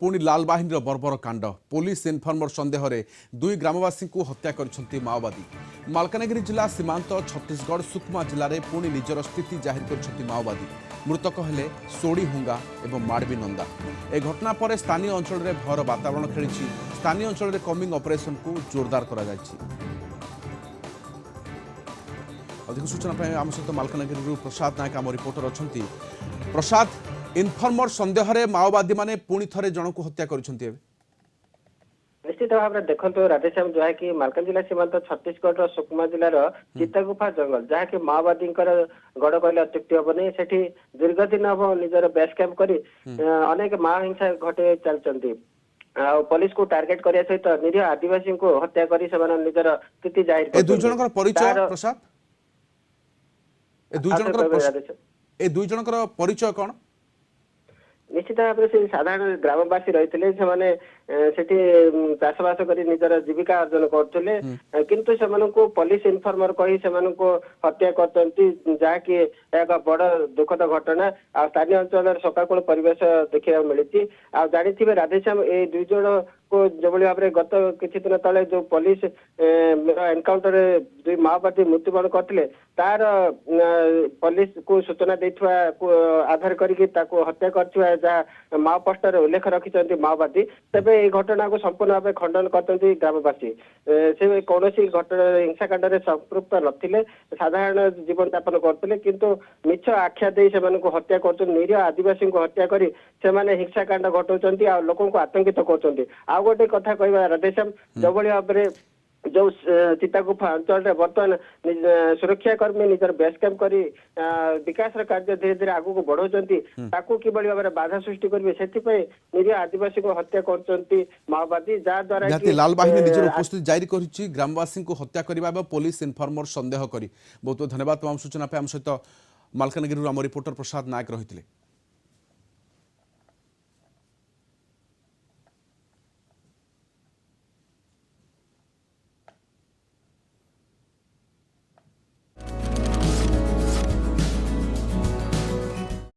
पुणी लाल बाहिनी बर्बर कांड पुलिस इनफर्मर सन्देह दुई ग्रामवासी को हत्या कर माओवादी मालकानगिरी जिला सीमांत छत्तीसगढ़ सुकमा जिले में पुणी निजर स्थिति जाहिर कर माओवादी मृतक हेले सोड़ी हुंगा और माड़वी नंदा ए घटना पर स्थानीय अंचल में भयर वातावरण खेली स्थानीय अंचल में कमिंग ऑपरेशन को जोरदार करा अधिक सूचना आम सहित मालकानगिरी प्रसाद नायक आम रिपोर्टर अच्छा प्रसाद इनफर्मर सन्देह माओवादी माने पुणी थे जन को हत्या कर निश्चित भाव में देखो राधेश्याम जहाँ कि मालकान जिला सीमांत छत्तीसगढ़ सुकमा जिलार चितागुफा जंगल जहाँ कि माओवादी गड़ कहले अत्युक्ति हेनी से दीर्घ दिन हम निजर बेस कैंप कर अनेक माओ हिंसा घटे चलती पुलिस को टार्गेट करने सहित निरीह आदिवासी को हत्या कर निजर स्थिति जाहिर ए दुई जनकर परिचय कौन निश्चित भाव से साधारण ग्रामवासी रही चाषबास कर निजर जीविका अर्जन करते किंतु से पुलिस इनफर्मर कही से हत्या कर जहाँकि एक बड़ दुखद घटना आ स्थानीय अंचल शोकाकुल परिवेश देखा मिली आ जानी राधेश्याम ए दुई जन को जो भाव में गत किसी दिन तले जो पुलिस एनकाउंटर दुई माओवादी मृत्युवरण करते तार पुलिस को सूचना आधार करके हत्या कर माओ पोस्टर उल्लेख रखिंट माओवादी तेरे ये घटना को संपूर्ण भाव खंडन करते ग्रामवासी से कौन घटना हिंसाकांड में संपृक्त नथिले साधारण जीवन यापन करते किंतु मिछ आख्या दे हत्या कर निरीह आदिवासी को हत्या कर हिंसाकांड घटाऊँ आ लोक आतंकित कर गोटे कथा कह राधेश्याम जो भाव में जो चितागुफा अंचल बर्तमान सुरक्षा कर्मी निजर बेस कैंप कर विकास कार्य धीरे धीरे आगू को बढ़ाऊँ कि भाव में बाधा सृष्टि करेंगे से निरीह आदिवासी को हत्या कर माओवादी जहाद्वारा लाल बाहिनी निजर उपस्थिति जारी कर ग्रामवासी को हत्या करने पुलिस इनफर्मर सन्देह कर बहुत बहुत धन्यवाद तमाम सूचना आम सहित मालकानगिरी आम रिपोर्टर प्रसाद नायक रही।